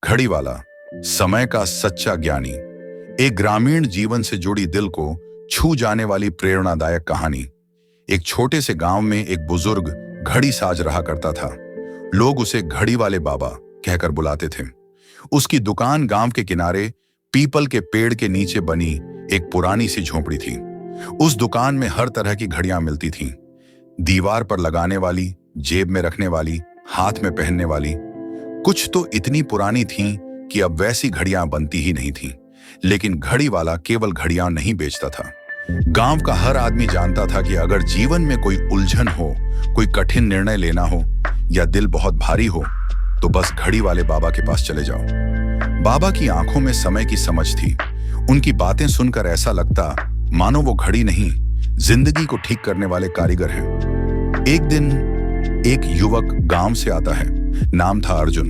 घड़ी वाला, समय का सच्चा ज्ञानी। एक ग्रामीण जीवन से जुड़ी दिल को छू जाने वाली प्रेरणादायक कहानी। एक छोटे से गांव में एक बुजुर्ग घड़ी साज रहा करता था। लोग उसे घड़ी वाले बाबा कहकर बुलाते थे। उसकी दुकान गांव के किनारे पीपल के पेड़ के नीचे बनी एक पुरानी सी झोपड़ी थी। उस दुकान में हर तरह की घड़ियां मिलती थीं। दीवार पर लगाने वाली, जेब में रखने वाली, हाथ में पहनने वाली। कुछ तो इतनी पुरानी थीं कि अब वैसी घड़ियां बनती ही नहीं थीं। लेकिन घड़ी वाला केवल घड़ियां नहीं बेचता था। गांव का हर आदमी जानता था कि अगर जीवन में कोई उलझन हो, कोई कठिन निर्णय लेना हो या दिल बहुत भारी हो, तो बस घड़ी वाले बाबा के पास चले जाओ। बाबा की आंखों में समय की समझ थी। उनकी बातें सुनकर ऐसा लगता मानो वो घड़ी नहीं, जिंदगी को ठीक करने वाले कारीगर हैं। एक दिन एक युवक गांव से आता है। नाम था अर्जुन।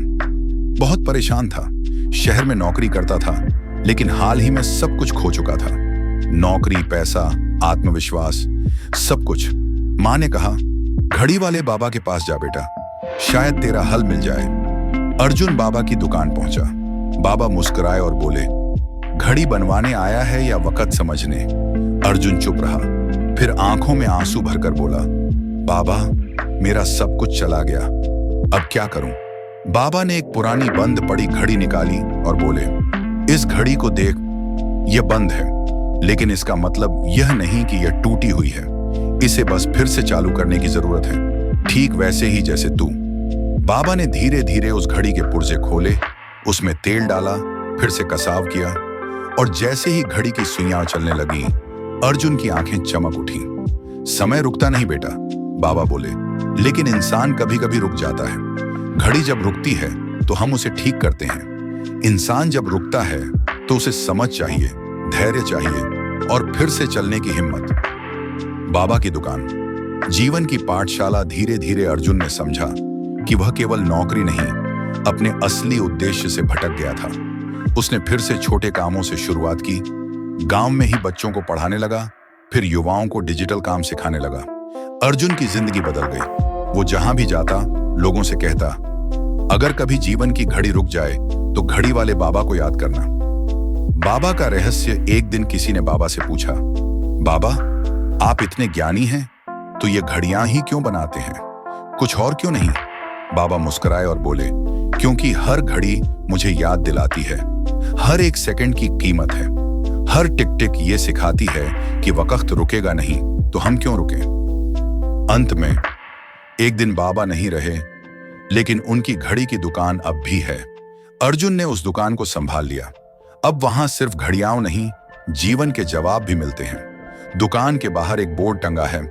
बहुत परेशान था। शहर में नौकरी करता था, लेकिन हाल ही में सब कुछ खो चुका था। नौकरी, पैसा, आत्मविश्वास, सब कुछ। माँ ने कहा, घड़ी वाले बाबा के पास जा बेटा, शायद तेरा हल मिल जाए। अर्जुन बाबा की दुकान पहुंचा। बाबा मुस्कुराए और बोले, घड़ी बनवाने आया है या वक्त समझने? अर्जुन चुप रहा, फिर आंखों में आंसू भरकर बोला, बाबा मेरा सब कुछ चला गया, अब क्या करूं? बाबा ने एक पुरानी बंद पड़ी घड़ी निकाली और बोले, इस घड़ी को देख, यह बंद है, लेकिन इसका मतलब यह नहीं कि यह टूटी हुई है। इसे बस फिर से चालू करने की जरूरत है, ठीक वैसे ही जैसे तू। बाबा ने धीरे धीरे उस घड़ी के पुर्जे खोले, उसमें तेल डाला, फिर से कसाव किया, और जैसे ही घड़ी की सुइयां चलने लगी, अर्जुन की आंखें चमक उठी। समय रुकता नहीं बेटा, बाबा बोले, लेकिन इंसान कभी कभी रुक जाता है। घड़ी जब रुकती है तो हम उसे ठीक करते हैं। इंसान जब रुकता है तो उसे समझ चाहिए, धैर्य चाहिए और फिर से चलने की हिम्मत। बाबा की दुकान, जीवन की पाठशाला। धीरे धीरे अर्जुन ने समझा कि वह केवल नौकरी नहीं, अपने असली उद्देश्य से भटक गया था। उसने फिर से छोटे कामों से शुरुआत की। गांव में ही बच्चों को पढ़ाने लगा, फिर युवाओं को डिजिटल काम सिखाने लगा। अर्जुन की जिंदगी बदल गई। वो जहां भी जाता, लोगों से कहता, अगर कभी जीवन की घड़ी रुक जाए तो घड़ी वाले बाबा को याद करना। बाबा का रहस्य। एक दिन किसी ने बाबा से पूछा, बाबा आप इतने ज्ञानी हैं तो ये घड़ियां ही क्यों बनाते हैं, कुछ और क्यों नहीं? बाबा मुस्कुराए और बोले, क्योंकि हर घड़ी मुझे याद दिलाती है, हर एक सेकंड की कीमत है। हर टिक टिक ये सिखाती है कि वक्त रुकेगा नहीं तो हम क्यों रुकें। अंत में एक दिन बाबा नहीं रहे, लेकिन उनकी घड़ी की दुकान अब भी है। अर्जुन ने उस दुकान को संभाल लिया। अब वहां सिर्फ घड़ियां नहीं, जीवन के जवाब भी मिलते हैं। दुकान के बाहर एक बोर्ड टंगा है,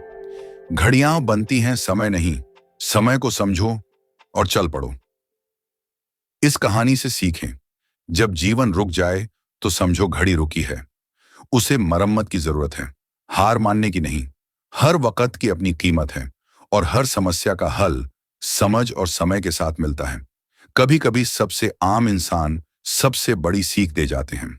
घड़ियां बनती हैं, समय नहीं। समय को समझो और चल पड़ो। इस कहानी से सीखें, जब जीवन रुक जाए तो समझो घड़ी रुकी है। उसे मरम्मत की जरूरत है, हार मानने की नहीं। हर वक्त की अपनी कीमत है और हर समस्या का हल समझ और समय के साथ मिलता है। कभी कभी सबसे आम इंसान सबसे बड़ी सीख दे जाते हैं।